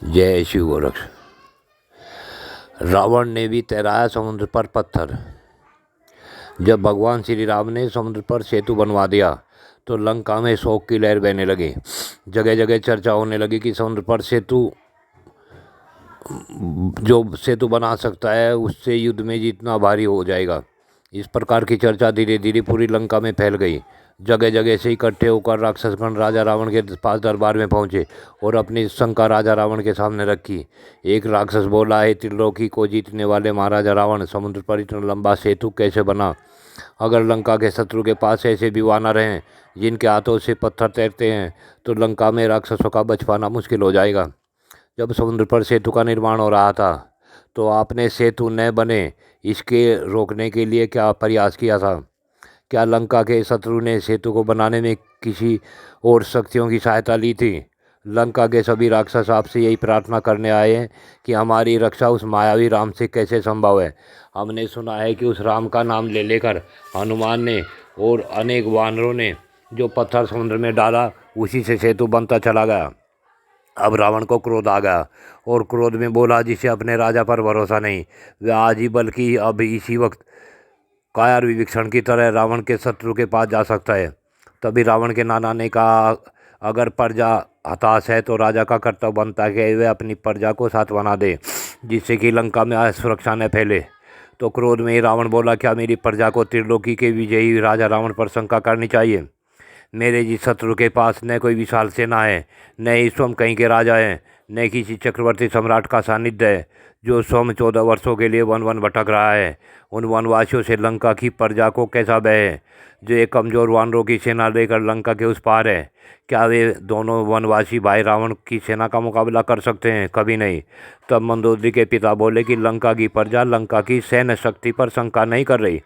जय शिव गोरक्ष। रावण ने भी तैराया समुद्र पर पत्थर। जब भगवान श्री राम ने समुद्र पर सेतु बनवा दिया तो लंका में शोक की लहर बहने लगी। जगह जगह चर्चा होने लगी कि समुद्र पर जो सेतु बना सकता है उससे युद्ध में जीतना भारी हो जाएगा। इस प्रकार की चर्चा धीरे धीरे पूरी लंका में फैल गई। जगह जगह से इकट्ठे होकर राक्षसगण राजा रावण के पास दरबार में पहुंचे और अपनी शंका राजा रावण के सामने रखी। एक राक्षस बोला, है त्रिलोकी को जीतने वाले महाराजा रावण, समुद्र पर इतना लंबा सेतु कैसे बना? अगर लंका के शत्रु के पास ऐसे भी वानर हैं जिनके हाथों से पत्थर तैरते हैं तो लंका में राक्षसों का बच पाना मुश्किल हो जाएगा। जब समुद्र पर सेतु का निर्माण हो रहा था तो आपने सेतु न बने इसके रोकने के लिए क्या प्रयास किया था? क्या लंका के शत्रु ने सेतु को बनाने में किसी और शक्तियों की सहायता ली थी? लंका के सभी राक्षस आपसे यही प्रार्थना करने आए हैं कि हमारी रक्षा उस मायावी राम से कैसे संभव है। हमने सुना है कि उस राम का नाम ले लेकर हनुमान ने और अनेक वानरों ने जो पत्थर समुद्र में डाला उसी से सेतु बनता चला गया। अब रावण को क्रोध आ गया और क्रोध में बोला, जिसे अपने राजा पर भरोसा नहीं वह आज ही बल्कि अब इसी वक्त कायर विभीषण की तरह रावण के शत्रु के पास जा सकता है। तभी रावण के नाना ने कहा, अगर प्रजा हताश है तो राजा का कर्तव्य बनता है कि वह अपनी प्रजा को साथ बना दे जिससे कि लंका में असुरक्षा न फैले। तो क्रोध में ही रावण बोला, क्या मेरी प्रजा को त्रिलोकी के विजयी राजा रावण पर शंका करनी चाहिए? मेरे जिस शत्रु के पास न कोई विशाल सेना है, न ही स्वयं कहीं के राजा हैं, न किसी चक्रवर्ती सम्राट का सानिध्य है, जो स्वयं 14 वर्षों के लिए वन वन भटक रहा है। उन वनवासियों से लंका की प्रजा को कैसा भय है? जो एक कमज़ोर वानरों की सेना लेकर लंका के उस पार है, क्या वे दोनों वनवासी भाई रावण की सेना का मुकाबला कर सकते हैं? कभी नहीं। तब मंदोदरी के पिता बोले कि लंका की प्रजा लंका की सैन्य शक्ति पर शंका नहीं कर रही,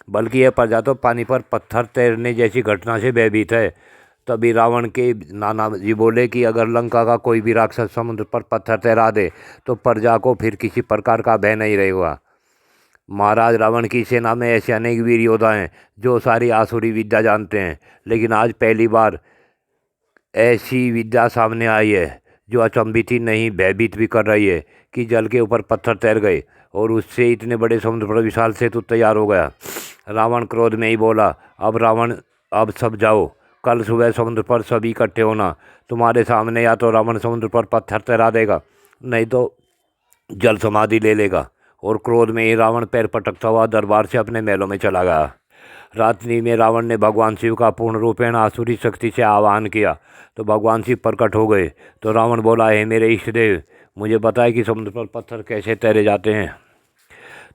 बल्कि यह प्रजा तो पानी पर पत्थर तैरने जैसी घटना से भयभीत है। तभी रावण के नाना जी बोले कि अगर लंका का कोई भी राक्षस समुद्र पर पत्थर तैरा दे तो प्रजा को फिर किसी प्रकार का भय नहीं रहेगा। महाराज रावण की सेना में ऐसे अनेक वीर योद्धा हैं जो सारी आसुरी विद्या जानते हैं, लेकिन आज पहली बार ऐसी विद्या सामने आई है जो अचंभित ही नहीं भयभीत भी कर रही है कि जल के ऊपर पत्थर तैर गए और उससे इतने बड़े समुद्र पर विशाल सेतु तैयार हो गया। रावण क्रोध में ही बोला, अब सब जाओ, कल सुबह समुद्र पर सभी इकट्ठे होना। तुम्हारे सामने या तो रावण समुद्र पर पत्थर तैरा देगा, नहीं तो जल समाधि ले लेगा। और क्रोध में ही रावण पैर पटकता हुआ दरबार से अपने महलों में चला गया। रात्रि में रावण ने भगवान शिव का पूर्ण रूपेण आसुरी शक्ति से आह्वान किया तो भगवान शिव प्रकट हो गए। तो रावण बोला, है मेरे इष्ट देव, मुझे बताए कि समुद्र पर पत्थर कैसे तैरे जाते हैं।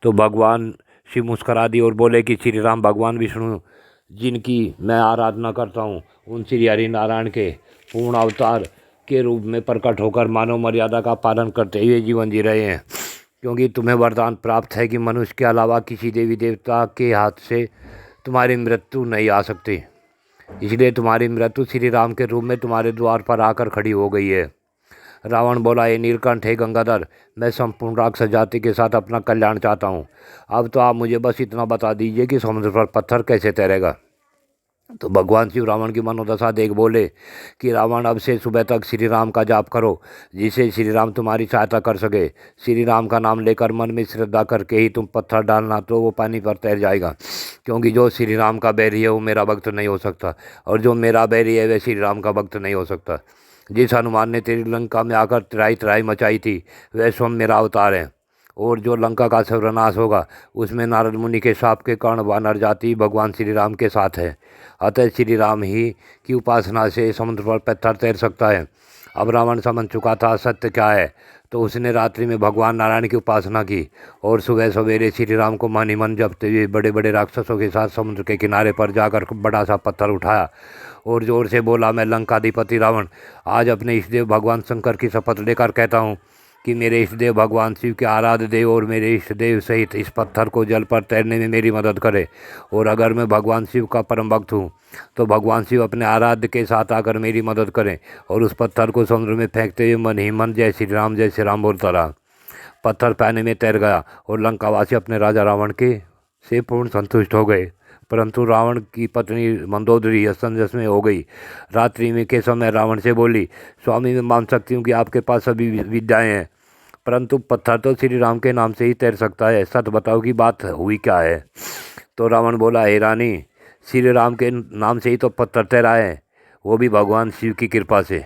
तो भगवान शिव मुस्करा दी और बोले कि श्री राम भगवान विष्णु जिनकी मैं आराधना करता हूँ, उन श्री हरि नारायण के पूर्ण अवतार के रूप में प्रकट होकर मानव मर्यादा का पालन करते हुए जीवन जी रहे हैं, क्योंकि तुम्हें वरदान प्राप्त है कि मनुष्य के अलावा किसी देवी देवता के हाथ से तुम्हारी मृत्यु नहीं आ सकती। इसलिए तुम्हारी मृत्यु श्री राम के रूप में तुम्हारे द्वार पर आकर खड़ी हो गई है। रावण बोला, ये नीलकंठ, हे गंगाधर, मैं संपूर्ण राक्षस जाति के साथ अपना कल्याण चाहता हूँ। अब तो आप मुझे बस इतना बता दीजिए कि समुद्र पर पत्थर कैसे तैरेगा। तो भगवान शिव रावण की मनोदशा देख बोले कि रावण, अब से सुबह तक श्री राम का जाप करो जिससे श्री राम तुम्हारी सहायता कर सके। श्री राम का नाम लेकर मन में श्रद्धा करके ही तुम पत्थर डालना तो वो पानी पर तैर जाएगा, क्योंकि जो श्री राम का बैरी है वो मेरा भक्त नहीं हो सकता, और जो मेरा बैरी है वह श्री राम का भक्त नहीं हो सकता। जिस हनुमान ने तेरी लंका में आकर त्राही त्राही मचाई थी वह स्वयं मेरा अवतार है, और जो लंका का सर्वनाश होगा उसमें नारद मुनि के शाप के कारण वानर जाति भगवान श्री राम के साथ है। अतः श्री राम ही की उपासना से समुद्र पर पत्थर तैर सकता है। अब रावण समझ चुका था सत्य क्या है, तो उसने रात्रि में भगवान नारायण की उपासना की और सुबह सवेरे श्री राम को मन ही मन जपते हुए बड़े बड़े राक्षसों के साथ समुद्र के किनारे पर जाकर बड़ा सा पत्थर उठाया और जोर से बोला, मैं लंकाधिपति रावण आज अपने इष्टदेव भगवान शंकर की शपथ लेकर कहता हूँ कि मेरे इष्टदेव भगवान शिव के आराध्य देव और मेरे इष्टदेव सहित इस पत्थर को जल पर तैरने में मेरी मदद करे, और अगर मैं भगवान शिव का परम भक्त हूँ तो भगवान शिव अपने आराध्य के साथ आकर मेरी मदद करें। और उस पत्थर को समुद्र में फेंकते हुए मन ही मन जय श्री राम बोलता रहा। पत्थर पानी में तैर गया और लंकावासी अपने राजा रावण के से पूर्ण संतुष्ट हो गए। परंतु रावण की पत्नी मंदोदरी असमंजस में हो गई। रात्रि में के समय रावण से बोली, स्वामी मैं मान सकती हूँ कि आपके पास सभी विद्याएं हैं, परंतु पत्थर तो श्री राम के नाम से ही तैर सकता है, सच बताओ कि बात हुई क्या है। तो रावण बोला, हे रानी, श्री राम के नाम से ही तो पत्थर तैरा है, वो भी भगवान शिव की कृपा से।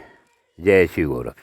जय शिव गोरख।